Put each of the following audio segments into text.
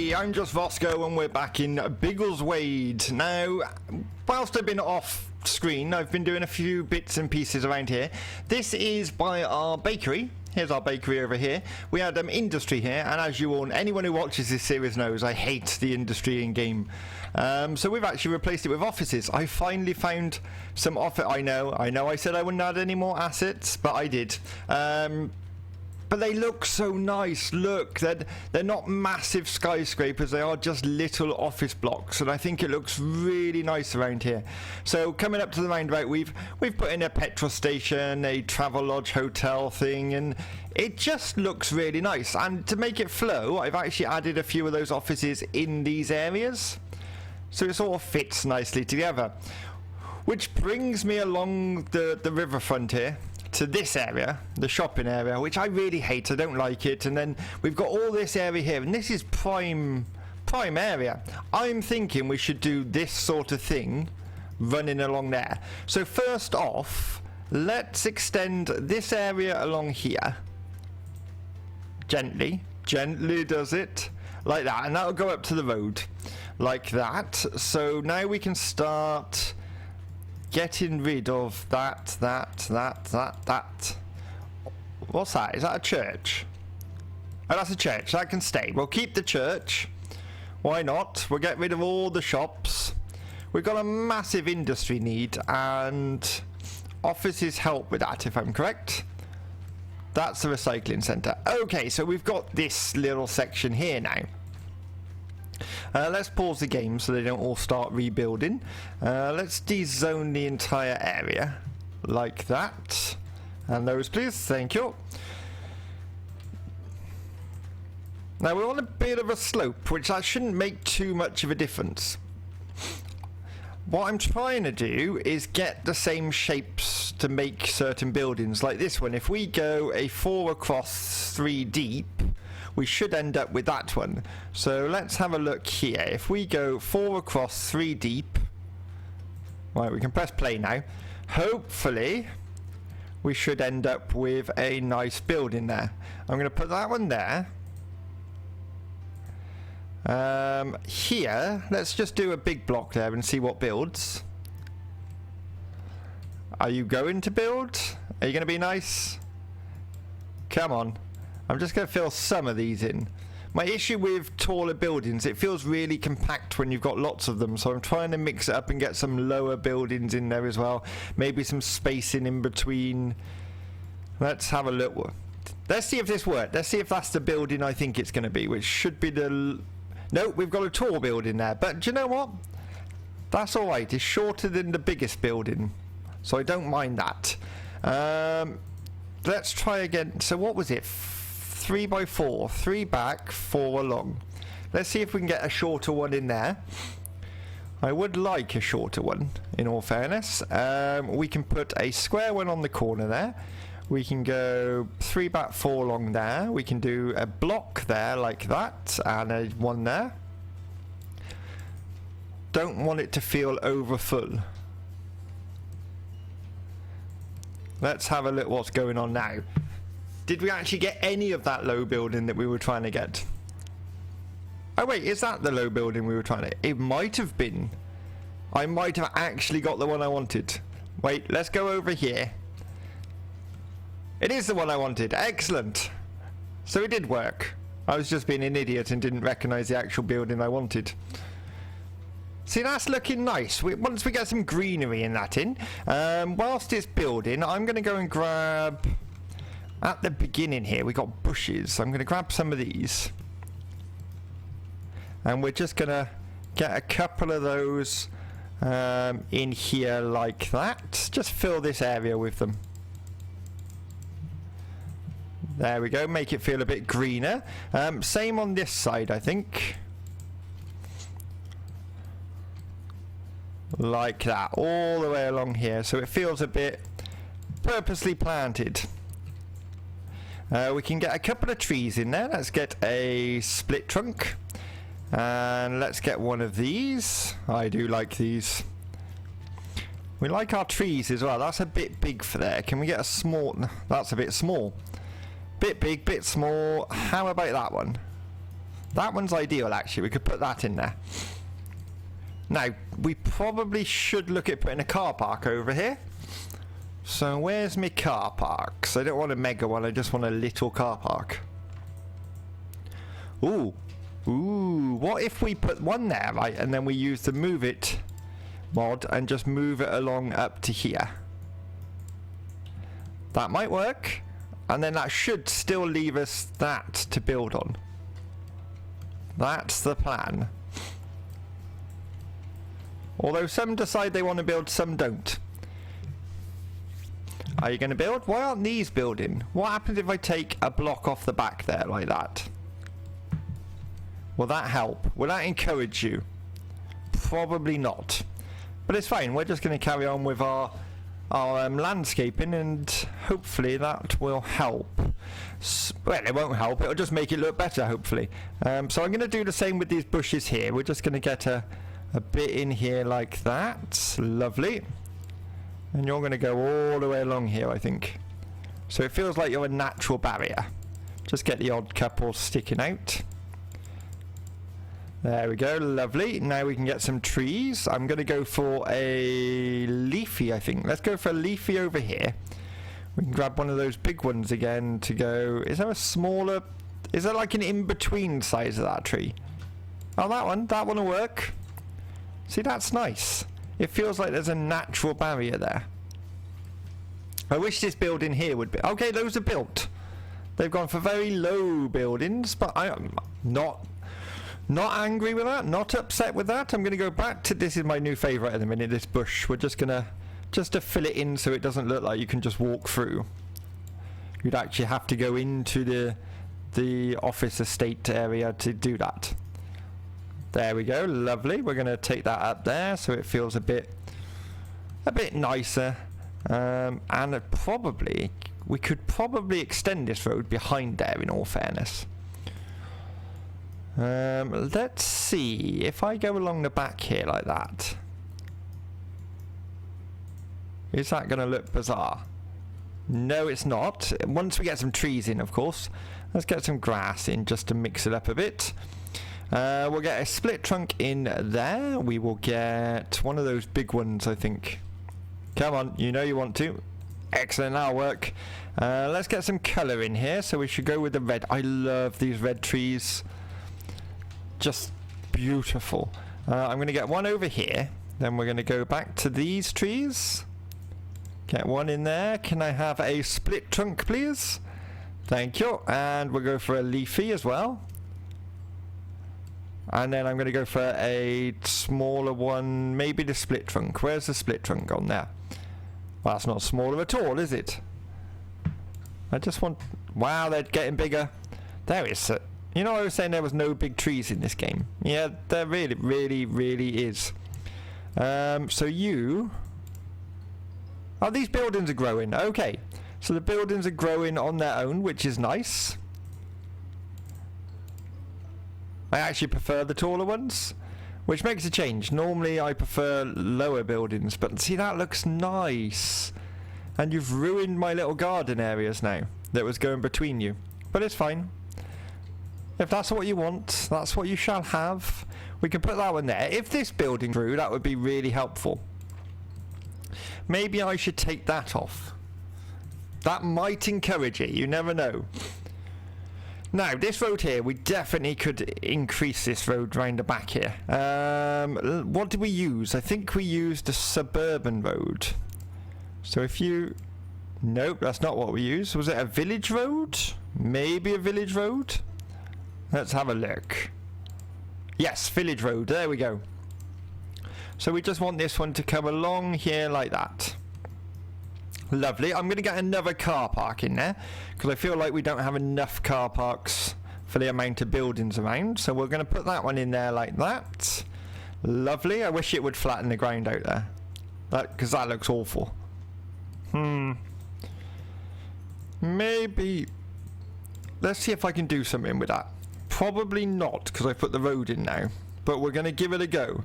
Hey, I'm just Vosco and we're back in Biggleswade. Now, whilst I've been off screen, I've been doing a few bits and pieces around here. This is by our bakery. Here's our bakery over here. We had industry here, and as you all, anyone who watches this series knows, I hate the industry in game. So we've actually replaced it with offices. I finally found some I know I said I wouldn't add any more assets, but I did. But they look so nice. Look, they're not massive skyscrapers. They are just little office blocks, and I think it looks really nice around here. So coming up to the roundabout, we've put in a petrol station, a travel lodge hotel thing, and it just looks really nice. And to make it flow, I've actually added a few of those offices in these areas, so it sort of fits nicely together. Which brings me along the riverfront here to this area, the shopping area, which I really hate. I don't like it. And then we've got all this area here, and this is prime area. I'm thinking we should do this sort of thing running along there. So first off, let's extend this area along here. Gently does it like that, and that'll go up to the road like that. So now we can start getting rid of that. What's that? Is that a church? Oh, that's a church. That can stay. We'll keep the church. Why not? We'll get rid of all the shops. We've got a massive industry need, and offices help with that, if I'm correct. That's the recycling centre. Okay, so we've got this little section here now. Let's pause the game so they don't all start rebuilding. Let's dezone the entire area like that. And those, please. Thank you. Now we're on a bit of a slope, which that shouldn't make too much of a difference. What I'm trying to do is get the same shapes to make certain buildings, like this one. If we go a 4 across 3 deep, we should end up with that one. So let's have a look here. If we go 4 across 3 deep, right, we can press play now. Hopefully we should end up with a nice building there. I'm going to put that one there. Here, let's just do a big block there and see what builds. Are you going to build? Are you going to be nice? Come on. I'm just going to fill some of these in. My issue with taller buildings, it feels really compact when you've got lots of them, so I'm trying to mix it up and get some lower buildings in there as well. Maybe some spacing in between. Let's have a look. Let's see if this works. Let's see if that's the building I think it's going to be, which should be the... No, we've got a tall building there, but do you know what? That's alright. It's shorter than the biggest building, so I don't mind that. Let's try again. So what was it? 3 by 4, 3 back, 4 along. Let's see if we can get a shorter one in there. I would like a shorter one, in all fairness. We can put a square one on the corner there. We can go 3 back, 4 along there. We can do a block there like that, and a one there. Don't want it to feel over full. Let's have a look what's going on now. Did we actually get any of that low building that we were trying to get? Oh wait, is that the low building we were trying to... It might have been. I might have actually got the one I wanted. Wait, let's go over here. It is the one I wanted. Excellent. So it did work. I was just being an idiot and didn't recognise the actual building I wanted. See, that's looking nice. Once we get some greenery in that in, whilst it's building, I'm going to go and grab... At the beginning here, we got bushes. I'm going to grab some of these. And we're just going to get a couple of those in here like that. Just fill this area with them. There we go. Make it feel a bit greener. Same on this side, I think. Like that. All the way along here. So it feels a bit purposely planted. We can get a couple of trees in there. Let's get a split trunk. And let's get one of these. I do like these. We like our trees as well. That's a bit big for there. Can we get a small... That's a bit small. Bit big, bit small. How about that one? That one's ideal, actually. We could put that in there. Now, we probably should look at putting a car park over here. So, where's my car parks? I don't want a mega one, I just want a little car park. Ooh. Ooh, what if we put one there, right? And then we use the move it mod and just move it along up to here. That might work. And then that should still leave us that to build on. That's the plan. Although some decide they want to build, some don't. Are you going to build? Why aren't these building? What happens if I take a block off the back there like that? Will that help? Will that encourage you? Probably not. But it's fine. We're just going to carry on with our landscaping, and hopefully that will help. Well, it won't help. It'll just make it look better, hopefully. So I'm going to do the same with these bushes here. We're just going to get a bit in here like that. Lovely. And you're going to go all the way along here, I think. So it feels like you're a natural barrier. Just get the odd couple sticking out. There we go, lovely. Now we can get some trees. I'm going to go for a leafy, I think. Let's go for a leafy over here. We can grab one of those big ones again to go... Is there a smaller... Is there like an in-between size of that tree? Oh, that one will work. See, that's nice. It feels like there's a natural barrier there. I wish this building here would be... Okay, those are built. They've gone for very low buildings, but I'm not angry with that, not upset with that. I'm going to go back to... This is my new favourite at the minute, this bush. We're just going to... Just to fill it in so it doesn't look like you can just walk through. You'd actually have to go into the office estate area to do that. There we go, lovely. We're going to take that up there so it feels a bit nicer. And we could probably extend this road behind there, in all fairness. Let's see if I go along the back here like that. Is that going to look bizarre? No, it's not. Once we get some trees in, of course. Let's get some grass in just to mix it up a bit. We'll get a split trunk in there. We will get one of those big ones, I think. Come on, you know you want to. Excellent, that'll work. Let's get some colour in here. So we should go with the red. I love these red trees. Just beautiful. I'm going to get one over here. Then we're going to go back to these trees. Get one in there. Can I have a split trunk, please? Thank you. And we'll go for a leafy as well. And then I'm going to go for a smaller one. Maybe the split trunk. Where's the split trunk on there? Well, that's not smaller at all, is it? I just want... Wow, they're getting bigger. There is... You know, I was saying there was no big trees in this game. Yeah, there really, really, really is. So you... Oh, these buildings are growing. Okay. So the buildings are growing on their own, which is nice. I actually prefer the taller ones, which makes a change. Normally I prefer lower buildings, but see, that looks nice. And you've ruined my little garden areas now that was going between you. But it's fine. If that's what you want, that's what you shall have. We can put that one there. If this building grew, that would be really helpful. Maybe I should take that off. That might encourage it, you never know. Now, this road here, we definitely could increase this road round the back here. What did we use? I think we used a suburban road. So if you... Nope, that's not what we used. Was it a village road? Maybe a village road? Let's have a look. Yes, village road, there we go. So we just want this one to come along here like that. Lovely. I'm going to get another car park in there because I feel like we don't have enough car parks for the amount of buildings around. So we're going to put that one in there like that. Lovely. I wish it would flatten the ground out there, because that looks awful. Maybe. Let's see if I can do something with that. Probably not because I put the road in now, but we're going to give it a go.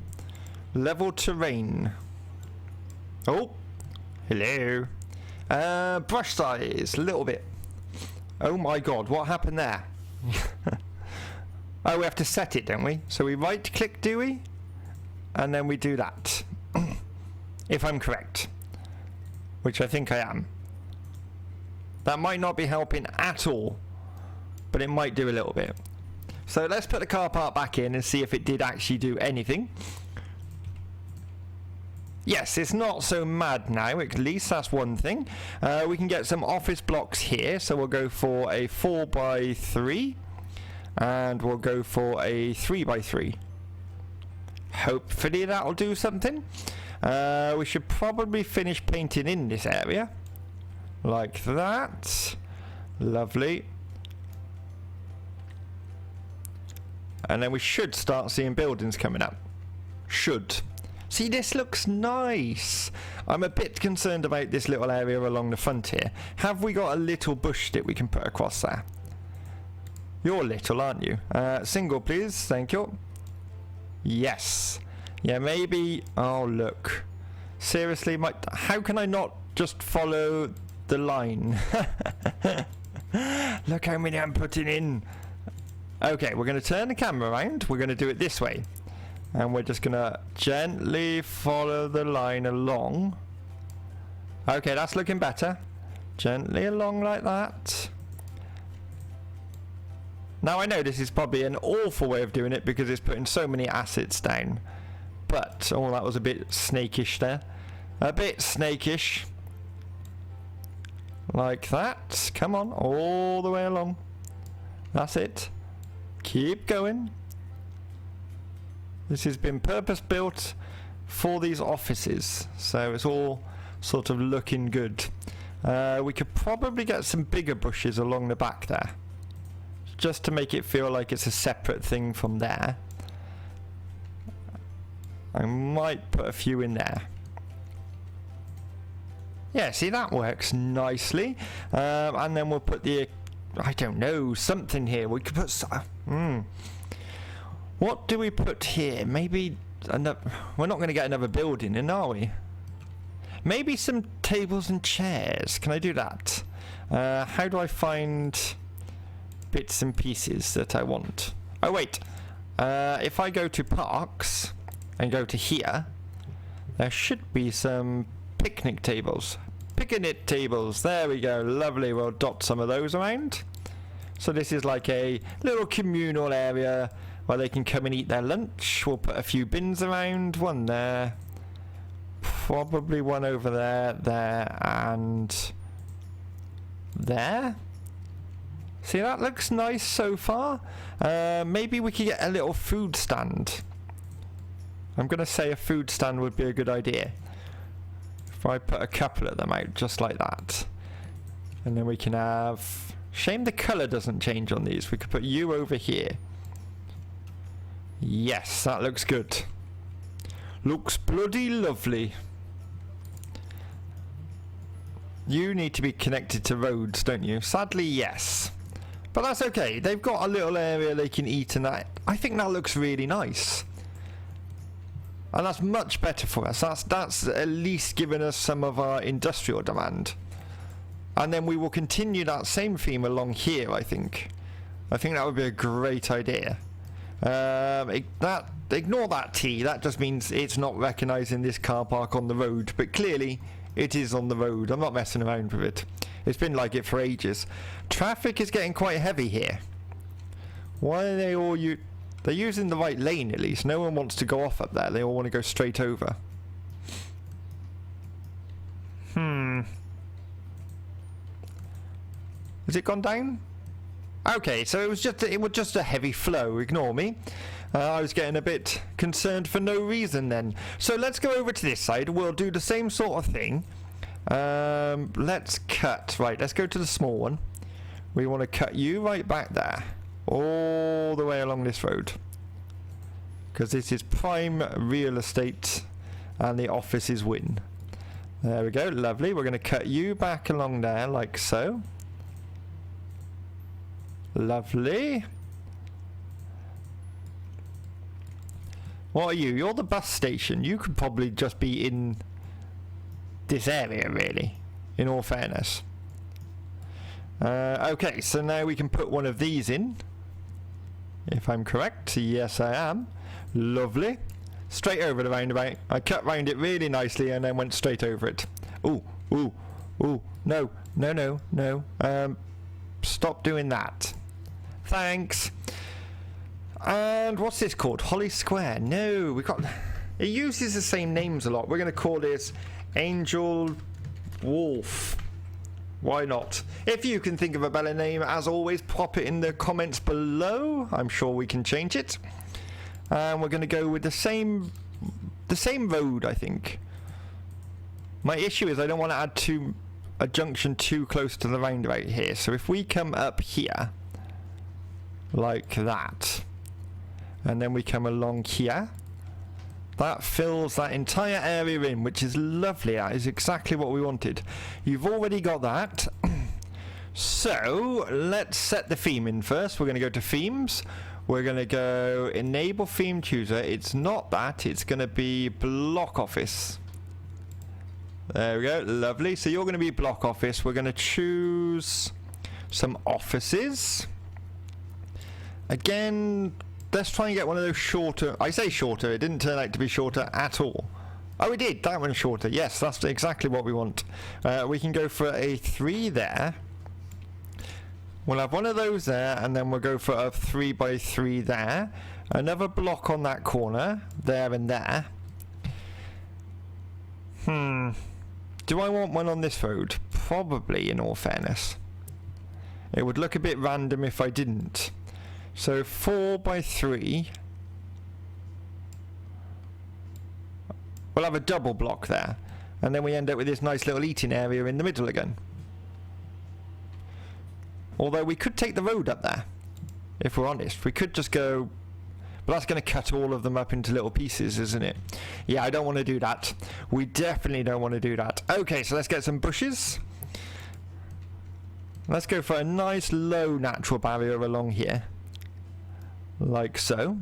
Level terrain. Oh, hello. Brush size, a little bit. Oh my god, what happened there? Oh, we have to set it, don't we? So we right click, do we? And then we do that. If I'm correct. Which I think I am. That might not be helping at all. But it might do a little bit. So let's put the car park back in and see if it did actually do anything. Yes, it's not so mad now, at least that's one thing. We can get some office blocks here, so we'll go for a 4x3 and we'll go for a 3x3. Hopefully that'll do something. We should probably finish painting in this area like that. Lovely. And then we should start seeing buildings coming up. Should. See, this looks nice. I'm a bit concerned about this little area along the front here. Have we got a little bush that we can put across there? You're little, aren't you? Single, please. Thank you. Yes. Yeah, maybe... Oh, look. Seriously, how can I not just follow the line? Look how many I'm putting in. Okay, we're going to turn the camera around. We're going to do it this way. And we're just going to gently follow the line along. Okay, that's looking better. Gently along like that. Now, I know this is probably an awful way of doing it because it's putting so many assets down. But, oh, that was a bit snakish there. A bit snakish. Like that. Come on, all the way along. That's it. Keep going. This has been purpose built for these offices, so it's all sort of looking good. We could probably get some bigger bushes along the back there, just to make it feel like it's a separate thing from there. I might put a few in there. Yeah, see, that works nicely. And then we'll put the, I don't know, something here. We could put what do we put here? Maybe another, we're not going to get another building in, are we? Maybe some tables and chairs. Can I do that? How do I find bits and pieces that I want? Oh, wait. If I go to parks and go to here, there should be some picnic tables. Picnic tables. There we go. Lovely. We'll dot some of those around. So this is like a little communal area where they can come and eat their lunch. We'll put a few bins around. One there. Probably one over there, there, and there. See, that looks nice so far. Maybe we could get a little food stand. I'm going to say a food stand would be a good idea. If I put a couple of them out just like that. And then we can have... Shame the colour doesn't change on these. We could put you over here. Yes, that looks good. Looks bloody lovely. You need to be connected to roads, don't you? Sadly, yes. But that's okay. They've got a little area they can eat and that. I think that looks really nice. And that's much better for us. That's at least giving us some of our industrial demand. And then we will continue that same theme along here, I think. I think that would be a great idea. Ignore that T. That just means it's not recognising this car park on the road. But clearly, it is on the road. I'm not messing around with it. It's been like it for ages. Traffic is getting quite heavy here. Why are they all... They're using the right lane at least. No one wants to go off up there. They all want to go straight over. Has it gone down? Okay, so it was just a heavy flow. Ignore me. I was getting a bit concerned for no reason then. So let's go over to this side. We'll do the same sort of thing. Let's cut. Right, let's go to the small one. We want to cut you right back there. All the way along this road. Because this is prime real estate and the offices win. There we go. Lovely. We're going to cut you back along there like so. Lovely. What are you? You're the bus station. You could probably just be in this area, really, in all fairness. Okay, so now we can put one of these in. If I'm correct, yes I am. Lovely. Straight over the roundabout. I cut round it really nicely and then went straight over it. Ooh, ooh, ooh, no, no, no, no. Stop doing that. Thanks. And what's this called? Holly Square. No, we got... It uses the same names a lot. We're going to call this Angel Wolf. Why not? If you can think of a better name, as always, pop it in the comments below. I'm sure we can change it. And we're going to go with the same road, I think. My issue is I don't want to add a junction too close to the roundabout here. So if we come up here, like that, and then we come along here, that fills that entire area in, which is lovely. That is exactly what we wanted. You've already got that. So let's set the theme in first. We're going to go to themes. We're going to go enable theme chooser. It's not that. It's going to be block office. There we go. Lovely. So you're going to be block office. We're going to choose some offices. Again, let's try and get one of those shorter. I say shorter. It didn't turn out to be shorter at all. Oh, it did. That one's shorter. Yes, that's exactly what we want. We can go for a 3 there. We'll have one of those there, and then we'll go for a 3x3 there. Another block on that corner, there and there. Do I want one on this road? Probably, in all fairness. It would look a bit random if I didn't. So 4x3. We'll have a double block there. And then we end up with this nice little eating area in the middle again. Although we could take the road up there, if we're honest. We could just go... But that's going to cut all of them up into little pieces, isn't it? Yeah, I don't want to do that. We definitely don't want to do that. Okay, so let's get some bushes. Let's go for a nice low natural barrier along here. Like so.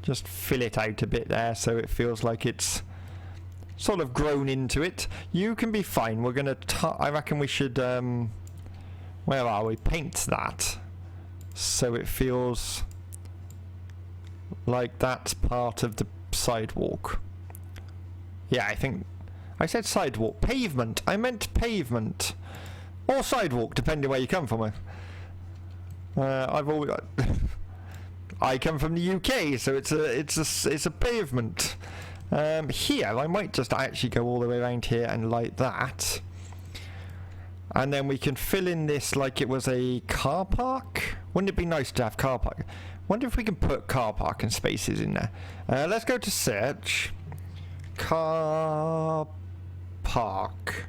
Just fill it out a bit there so it feels like it's sort of grown into it. You can be fine. We're going to... I reckon we should... where are we? Paint that. So it feels... like that's part of the sidewalk. Yeah, I think... I said sidewalk. Pavement. I meant pavement. Or sidewalk, depending where you come from. I've always... I come from the UK, so it's a pavement. Here, I might just actually go all the way around here and like that. And then we can fill in this like it was a car park. Wouldn't it be nice to have car park? Wonder if we can put car parking spaces in there. Let's go to search. Car park.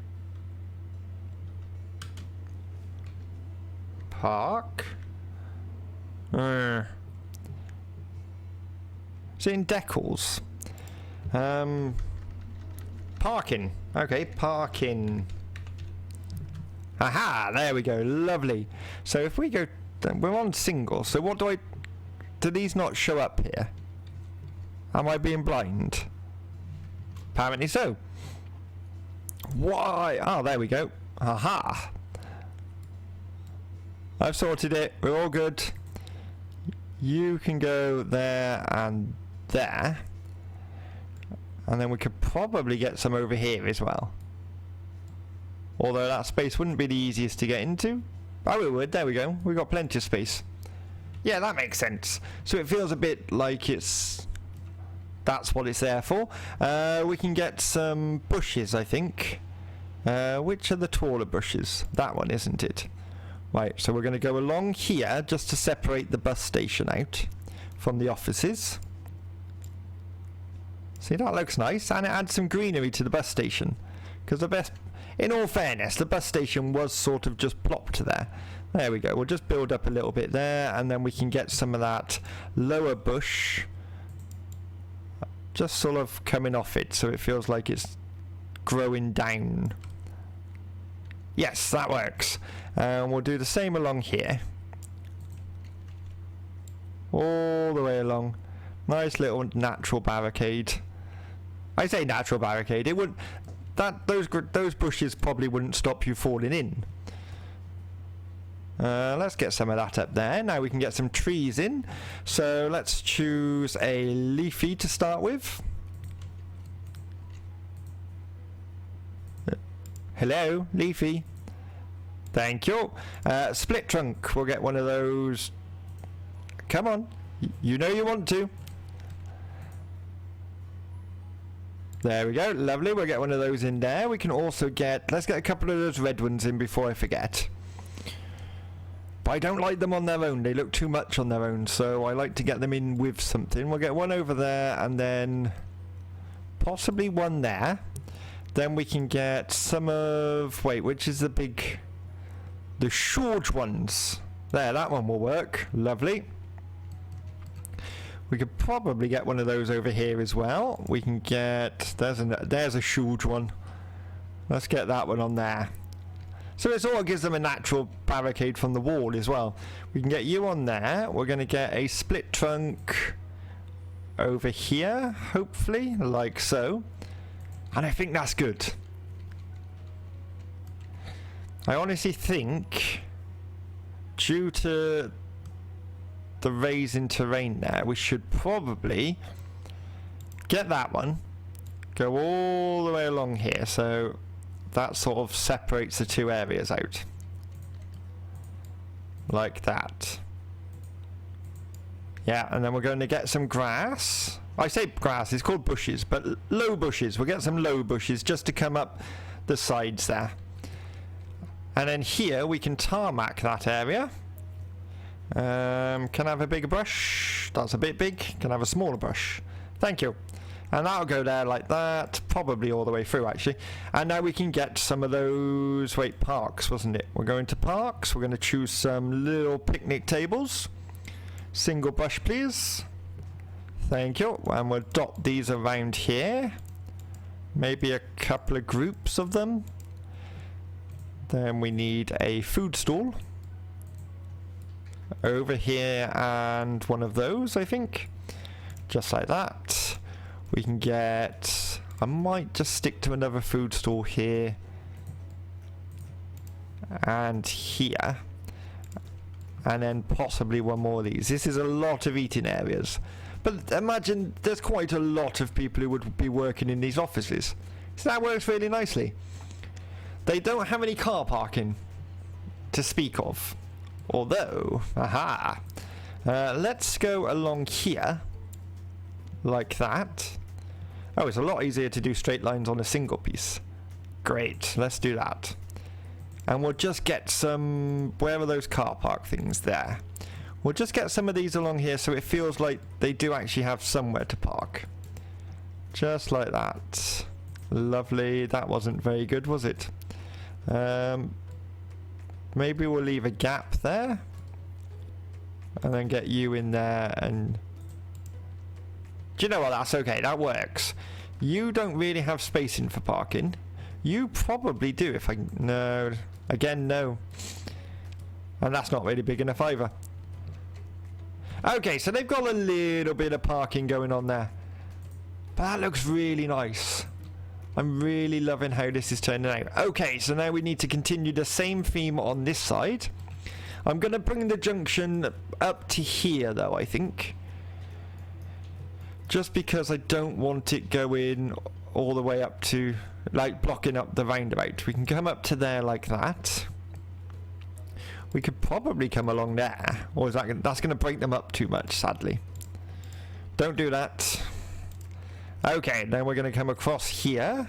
Park. Is it in decals? Parking. Okay, parking. Aha, there we go. Lovely. So if we go... We're on single. So what do I... Do these not show up here? Am I being blind? Apparently so. Why? Oh, there we go. Aha. I've sorted it. We're all good. You can go there and there. And then we could probably get some over here as well. Although that space wouldn't be the easiest to get into. Oh, it would. There we go. We've got plenty of space. Yeah, that makes sense. So it feels a bit like it's... That's what it's there for. We can get some bushes, I think. Which are the taller bushes? That one, isn't it? Right, so we're going to go along here just to separate the bus station out from the offices. See, that looks nice. And it adds some greenery to the bus station. Because the best... In all fairness, the bus station was sort of just plopped there. There we go. We'll just build up a little bit there, and then we can get some of that lower bush just sort of coming off it, so it feels like it's growing down. Yes, that works. And we'll do the same along here. All the way along. Nice little natural barricade. I say natural barricade. It would... Those bushes probably wouldn't stop you falling in. Let's get some of that up there. Now we can get some trees in. So let's choose a leafy to start with. Hello, leafy. Thank you. Split trunk. We'll get one of those. Come on. You know you want to. There we go. Lovely. We'll get one of those in there. We can also get... Let's get a couple of those red ones in before I forget. But I don't like them on their own. They look too much on their own. So I like to get them in with something. We'll get one over there and then possibly one there. Then we can get some of... Wait, which is the big... The short ones. There, that one will work. Lovely. We could probably get one of those over here as well. We can get... There's a short one. Let's get that one on there. So it sort of gives them a natural barricade from the wall as well. We can get you on there. We're going to get a split trunk over here, hopefully, like so. And I think that's good. I honestly think, due to the raising terrain there, we should probably get that one, go all the way along here, so that sort of separates the two areas out. Like that. Yeah, and then we're going to get some grass. I say grass, it's called bushes, but low bushes. We'll get some low bushes just to come up the sides there. And then here we can tarmac that area. Can I have a bigger brush? That's a bit big. Can I have a smaller brush? Thank you. And that'll go there like that, probably all the way through actually. And now we can get some of those, wait, parks, wasn't it? We're going to parks. We're going to choose some little picnic tables. Single brush, please. Thank you. And we'll dot these around here. Maybe a couple of groups of them. Then we need a food stall. Over here and one of those, I think. Just like that. We can get... I might just stick to another food stall here. And here. And then possibly one more of these. This is a lot of eating areas. But imagine there's quite a lot of people who would be working in these offices. So that works really nicely. They don't have any car parking to speak of. Although, aha. Let's go along here. Like that. Oh, it's a lot easier to do straight lines on a single piece. Great, let's do that. And we'll just get some... Where are those car park things? There. We'll just get some of these along here so it feels like they do actually have somewhere to park. Just like that. Lovely. That wasn't very good, was it? Maybe we'll leave a gap there. And then get you in there and... Do you know what? That's okay. That works. You don't really have spacing for parking. You probably do if I... No. Again, no. And that's not really big enough either. Okay, so they've got a little bit of parking going on there. But that looks really nice. I'm really loving how this is turning out. Okay, so now we need to continue the same theme on this side. I'm going to bring the junction up to here, though, I think. Just because I don't want it going all the way up to, like, blocking up the roundabout. We can come up to there like that. We could probably come along there. Or is that that's going to break them up too much, sadly. Don't do that. Okay, then we're going to come across here.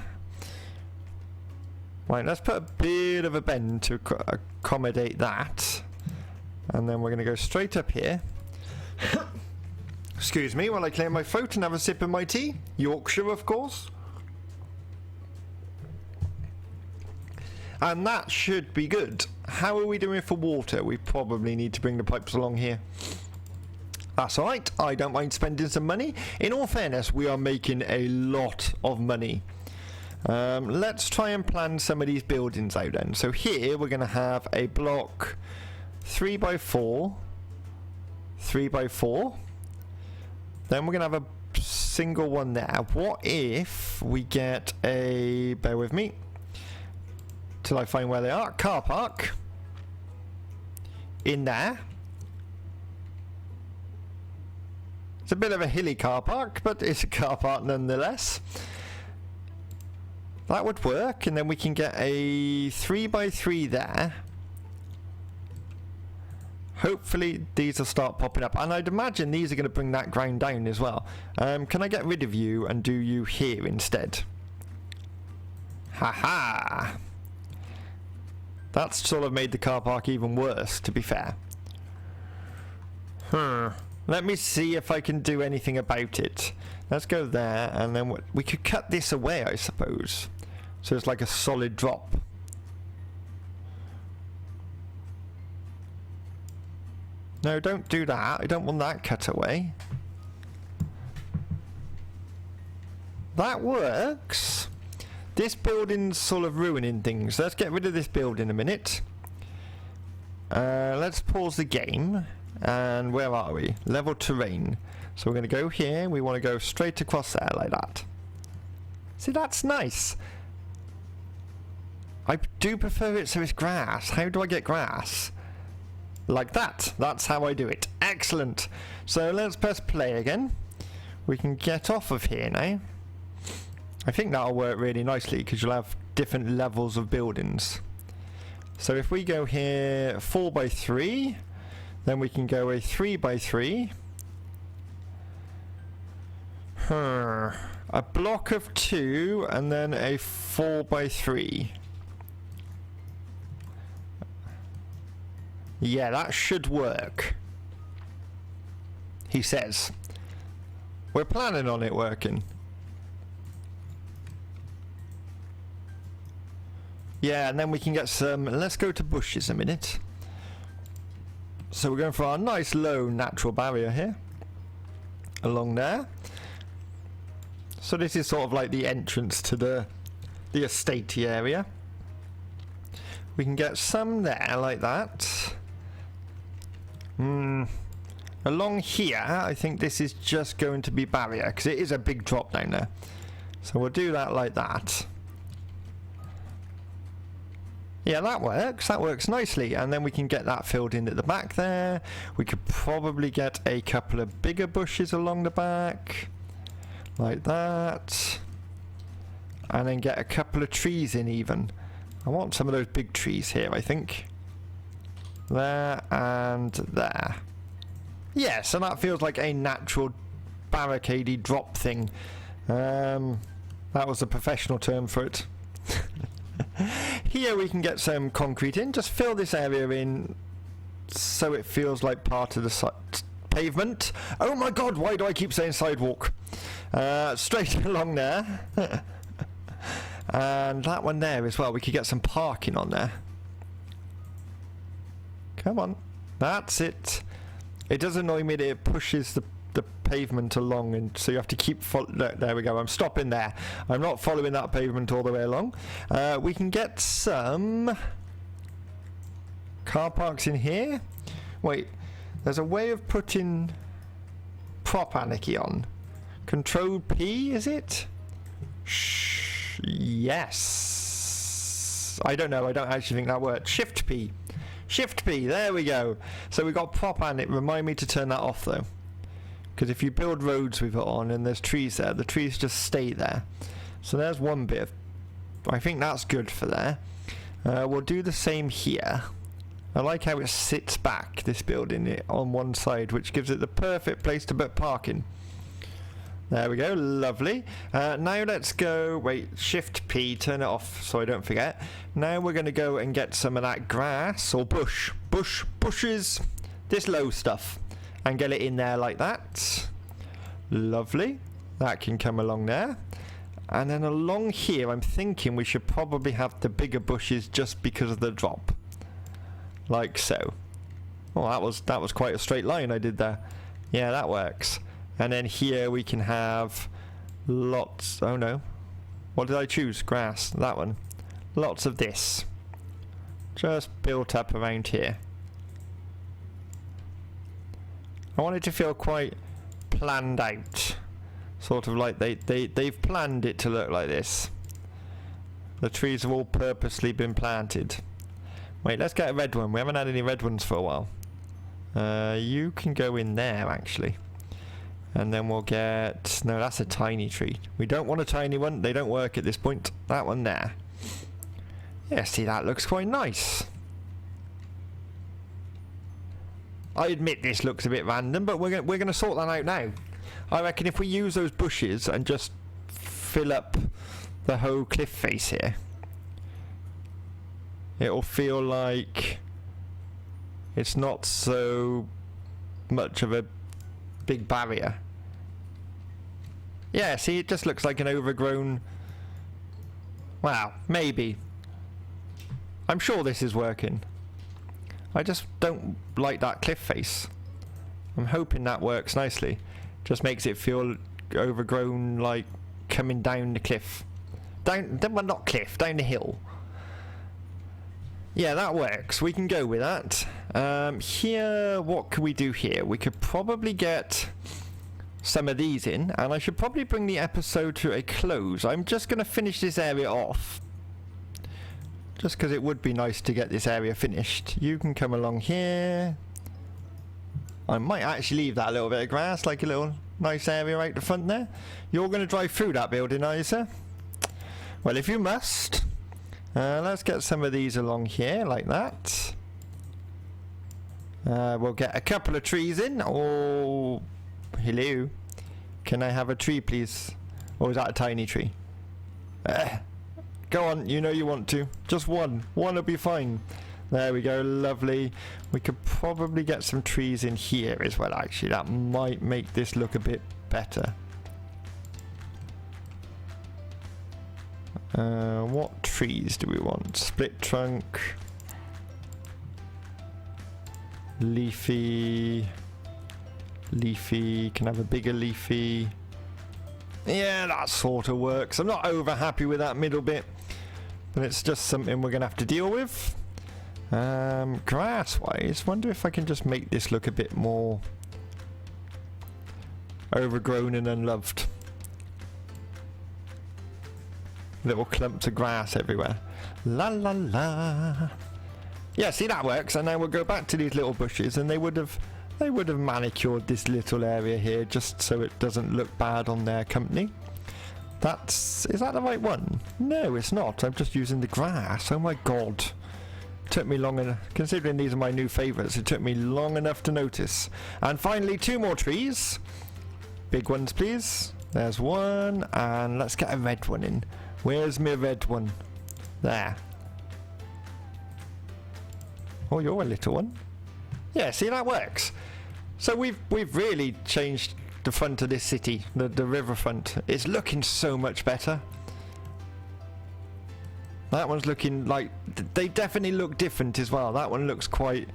Right, let's put a bit of a bend to accommodate that. And then we're going to go straight up here. Excuse me while I clear my throat and have a sip of my tea. Yorkshire, of course. And that should be good. How are we doing for water? We probably need to bring the pipes along here. That's alright. I don't mind spending some money. In all fairness, we are making a lot of money. Let's try and plan some of these buildings out then. So here we're going to have a block 3x4. 3x4. Then we're going to have a single one there. What if we get a... Bear with me. Till I find where they are. Car park. in there. It's a bit of a hilly car park, but it's a car park nonetheless. That would work, and then we can get a 3x3 there. Hopefully these will start popping up, and I'd imagine these are going to bring that ground down as well. Can I get rid of you and do you here instead? Haha! That's sort of made the car park even worse, to be fair. Let me see if I can do anything about it. Let's go there, and then we could cut this away, I suppose. So it's like a solid drop. No, don't do that. I don't want that cut away. That works. This building's sort of ruining things. Let's get rid of this building a minute. Let's pause the game. And where are we? Level terrain. So we're going to go here. We want to go straight across there like that. See, that's nice. I do prefer it so it's grass. How do I get grass? Like that. That's how I do it. Excellent. So let's press play again. We can get off of here now. I think that'll work really nicely because you'll have different levels of buildings. So if we go here 4x3, then we can go a 3x3. A block of 2 and then a 4x3. Yeah, that should work. He says. We're planning on it working. Yeah, and then we can get some... Let's go to bushes a minute. So we're going for our nice low natural barrier here. Along there. So this is sort of like the entrance to the estatey area. We can get some there like that. Along here, I think this is just going to be barrier because it is a big drop down there. So we'll do that like that. Yeah, that works nicely, and then we can get that filled in at the back there. We could probably get a couple of bigger bushes along the back, like that, and then get a couple of trees in even. I want some of those big trees here, I think. There and there. Yeah, so that feels like a natural barricadey drop thing. That was a professional term for it. Here we can get some concrete in, just fill this area in so it feels like part of the pavement. Oh my god, why do I keep saying sidewalk? Straight along there. And that one there as well, we could get some parking on there. Come on, that's it. It does annoy me that it pushes the pavement along, and so you have to keep there we go, I'm stopping there. I'm not following that pavement all the way along. We can get some car parks in here. Wait, there's a way of putting prop anarchy on. Control P, is it? Shh, yes. I don't know, I don't actually think that works. Shift P. Shift P, there we go. So we got prop anarchy. Remind me to turn that off though. Because if you build roads with it on and there's trees there, the trees just stay there. So there's one bit. I think that's good for there. We'll do the same here. I like how it sits back, this building, on one side, which gives it the perfect place to put parking. There we go, lovely. Now let's go, wait, Shift P, turn it off so I don't forget. Now we're going to go and get some of that grass, or bushes, this low stuff. And get it in there like that. Lovely. That can come along there. And then along here, I'm thinking we should probably have the bigger bushes just because of the drop. Like so. Oh, that was quite a straight line I did there. Yeah, that works. And then here we can have lots... Oh no. What did I choose? Grass. That one. Lots of this. Just built up around here. I want it to feel quite planned out. Sort of like they've planned it to look like this. The trees have all purposely been planted. Wait, let's get a red one. We haven't had any red ones for a while. You can go in there, actually. And then we'll get... No, that's a tiny tree. We don't want a tiny one. They don't work at this point. That one there. Yeah, see, that looks quite nice. I admit this looks a bit random, but we're gonna sort that out now. I reckon if we use those bushes and just fill up the whole cliff face here, it'll feel like it's not so much of a big barrier. Yeah, see, it just looks like an overgrown... Wow, maybe. I'm sure this is working. I just don't like that cliff face. I'm hoping that works nicely. Just makes it feel overgrown, like coming down the cliff. Well, not cliff, down the hill. Yeah, that works. We can go with that. Here, what can we do here? We could probably get some of these in, and I should probably bring the episode to a close. I'm just going to finish this area off. Just because it would be nice to get this area finished. You can come along here. I might actually leave that little bit of grass, like a little nice area right the front there. You're going to drive through that building, are you, sir? Well, if you must. Let's get some of these along here, like that. We'll get a couple of trees in. Oh, hello. Can I have a tree, please? Or is that a tiny tree? Go on, you know you want to. Just one. One will be fine. There we go, lovely. We could probably get some trees in here as well, actually. That might make this look a bit better. What trees do we want? Split trunk. Leafy. Leafy. Can have a bigger leafy. Yeah, that sort of works. I'm not over happy with that middle bit, but it's just something we're going to have to deal with. Grass-wise, wonder if I can just make this look a bit more overgrown and unloved. Little clumps of grass everywhere. La la la. Yeah, see, that works. And now we'll go back to these little bushes, and they would have manicured this little area here just so it doesn't look bad on their company. Is that the right one? No, it's not. I'm just using the grass. Oh my god. Took me long enough, considering these are my new favourites, it took me long enough to notice. And finally, 2 more trees. Big ones, please. There's one, and let's get a red one in. Where's my red one? There. Oh, you're a little one. Yeah, see, that works. So we've really changed the front of this city, the riverfront. It's looking so much better. That one's looking like... They definitely look different as well. That one looks quite...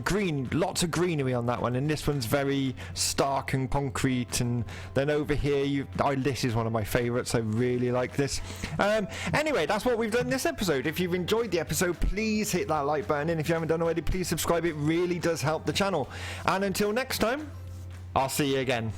green. Lots of greenery on that one. And this one's very stark and concrete. And then over here, this is one of my favourites. I really like this. Anyway, that's what we've done this episode. If you've enjoyed the episode, please hit that like button. And if you haven't done already, please subscribe. It really does help the channel. And until next time, I'll see you again.